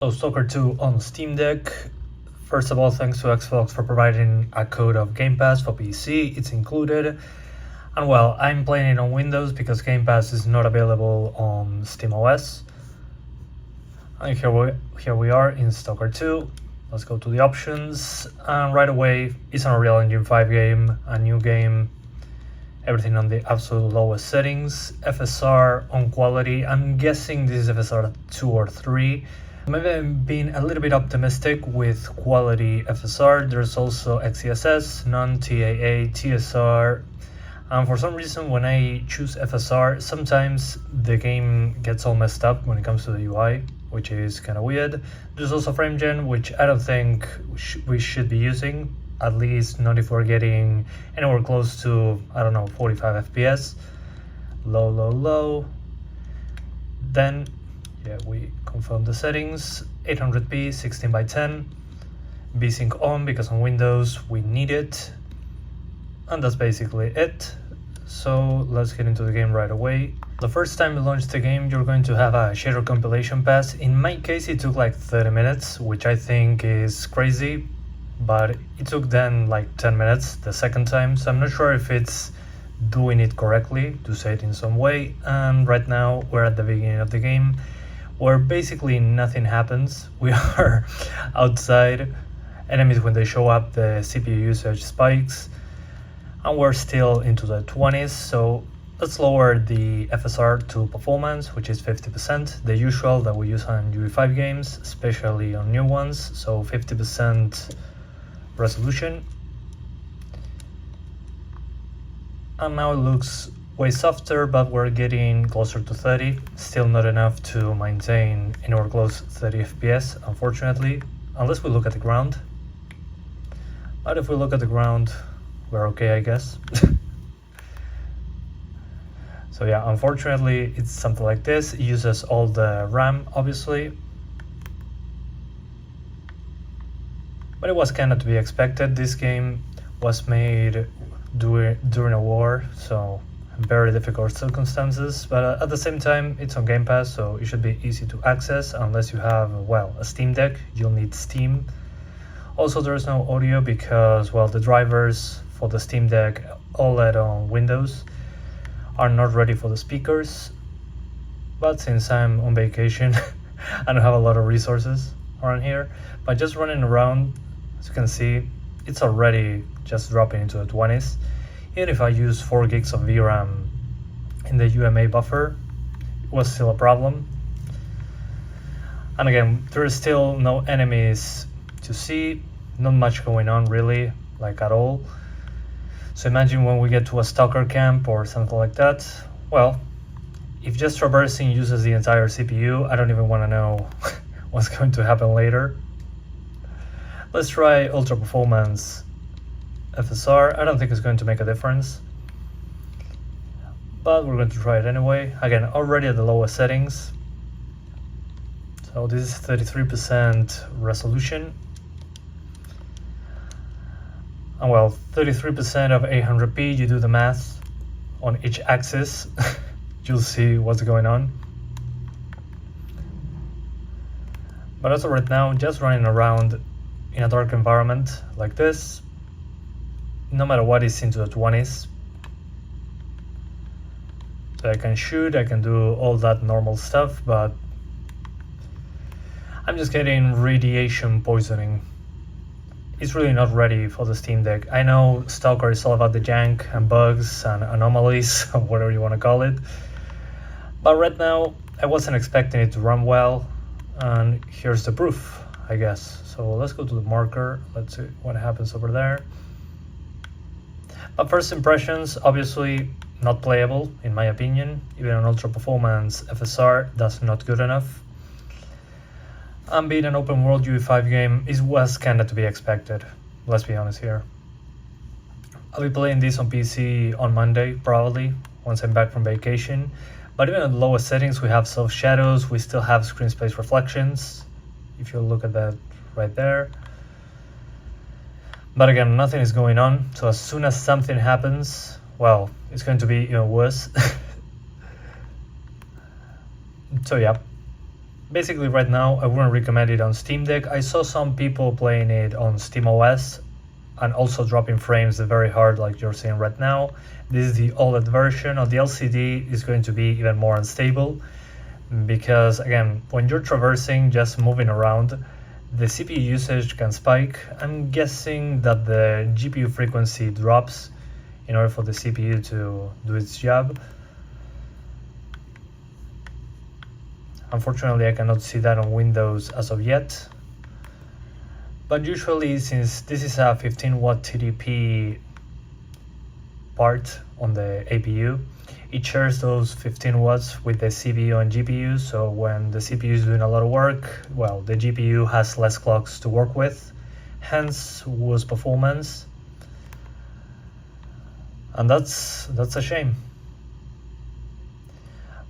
So S.T.A.L.K.E.R 2 on Steam Deck. First of all, thanks to Xbox for providing a code of Gamepass for PC, it's included. And well, I'm playing it on Windows because Gamepass is not available on SteamOS. And here we are in S.T.A.L.K.E.R 2. Let's go to the options, and right away, it's an Unreal Engine 5 game, a new game, everything on the absolute lowest settings. FSR on quality, I'm guessing this is FSR 2 or 3. Maybe I'm being a little bit optimistic with quality FSR. There's also XeSS, non-TAA, TSR, and for some reason when I choose FSR, sometimes the game gets all messed up when it comes to the UI, which is kind of weird. There's also FrameGen, which I don't think we should be using, at least not if we're getting anywhere close to, I don't know, 45 FPS. Low. Then yeah, we confirm the settings, 800p, 16:10, VSync on because on Windows we need it, and that's basically it. So let's get into the game right away. The first time you launch the game, you're going to have a shader compilation pass. In my case, it took like 30 minutes, which I think is crazy, but it took then like 10 minutes the second time, so I'm not sure if it's doing it correctly, to say it in some way. And right now we're at the beginning of the game, where basically nothing happens. We are outside, enemies when they show up, the CPU usage spikes, and we're still into the 20s, so let's lower the FSR to performance, which is 50%, the usual that we use on UE5 games, especially on new ones, so 50% resolution. And now it looks way softer, but we're getting closer to 30, still not enough to maintain anywhere close 30 FPS, unfortunately, unless we look at the ground. But if we look at the ground, we're okay, I guess. So yeah, unfortunately, it's something like this. It uses all the RAM, obviously. But it was kind of to be expected. This game was made during a war, so very difficult circumstances, but at the same time it's on Game Pass, so it should be easy to access unless you have, well, a Steam Deck. You'll need Steam. Also, there's no audio because, well, the drivers for the Steam Deck OLED on Windows are not ready for the speakers, but since I'm on vacation I don't have a lot of resources around here. But just running around, as you can see, it's already just dropping into the 20s. Even if I use 4 gigs of VRAM in the UMA buffer, it was still a problem. And again, there is still no enemies to see, not much going on really, like at all. So imagine when we get to a stalker camp or something like that, well, if just traversing uses the entire CPU, I don't even want to know what's going to happen later. Let's try Ultra Performance FSR. I don't think it's going to make a difference, but we're going to try it anyway. Again, already at the lowest settings. So this is 33% resolution. And well, 33% of 800p, you do the math on each axis, you'll see what's going on. But as of right now, just running around in a dark environment like this, no matter what, is into the 20s. So I can shoot, I can do all that normal stuff, but I'm just getting radiation poisoning. It's really not ready for the Steam Deck. I know S.T.A.L.K.E.R is all about the jank and bugs and anomalies, or whatever you want to call it. But right now, I wasn't expecting it to run well, and here's the proof, I guess. So let's go to the marker, let's see what happens over there. But first impressions, obviously not playable in my opinion. Even an Ultra Performance FSR, that's not good enough. And being an open world UE5 game, it was kinda to be expected, let's be honest here. I'll be playing this on PC on Monday, probably, once I'm back from vacation. But even at the lowest settings, we have self shadows, we still have screen space reflections, if you look at that right there. But again, nothing is going on, so as soon as something happens, well, it's going to be even worse. So yeah, basically right now I wouldn't recommend it on Steam Deck. I saw some people playing it on SteamOS and also dropping frames very hard like you're seeing right now. This is the OLED version. On the LCD is going to be even more unstable because again, when you're traversing, just moving around, the CPU usage can spike. I'm guessing that the GPU frequency drops in order for the CPU to do its job. Unfortunately, I cannot see that on Windows as of yet. But usually, since this is a 15 watt TDP part on the APU, it shares those 15 watts with the CPU and GPU. So when the CPU is doing a lot of work, well, the GPU has less clocks to work with, hence worse performance. And that's a shame.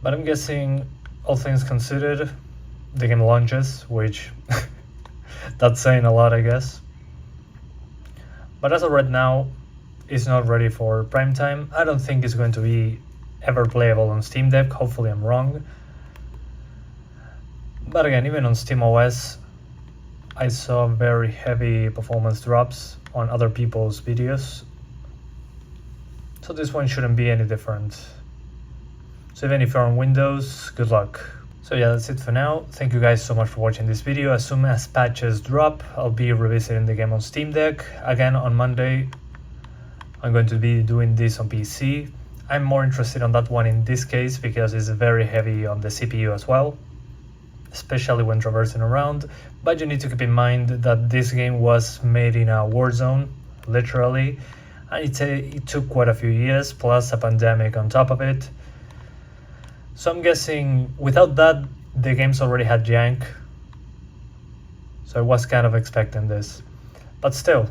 But I'm guessing, all things considered, the game launches, which that's saying a lot, I guess. But as of right now, it's not ready for prime time. I don't think it's going to be ever playable on Steam Deck. Hopefully I'm wrong. But again, even on SteamOS, I saw very heavy performance drops on other people's videos. So this one shouldn't be any different. So even if you're on Windows, good luck. So yeah, that's it for now. Thank you guys so much for watching this video. As soon as patches drop, I'll be revisiting the game on Steam Deck. Again, on Monday, I'm going to be doing this on PC. I'm more interested on that one in this case because it's very heavy on the CPU as well, especially when traversing around. But you need to keep in mind that this game was made in a war zone, literally, and it took quite a few years, plus a pandemic on top of it. So I'm guessing without that, the game's already had jank. So I was kind of expecting this. But still,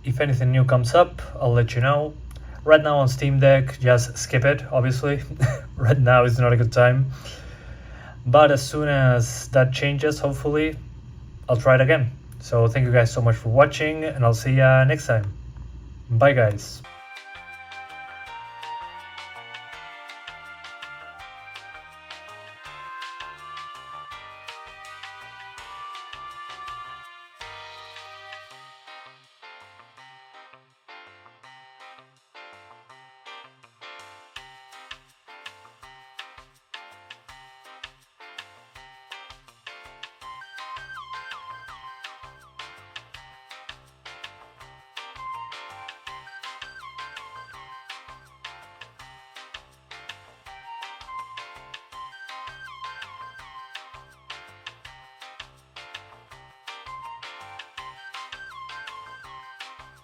if anything new comes up, I'll let you know. Right now on Steam Deck, just skip it, obviously. Right now is not a good time. But as soon as that changes, hopefully, I'll try it again. So thank you guys so much for watching, and I'll see ya next time. Bye guys.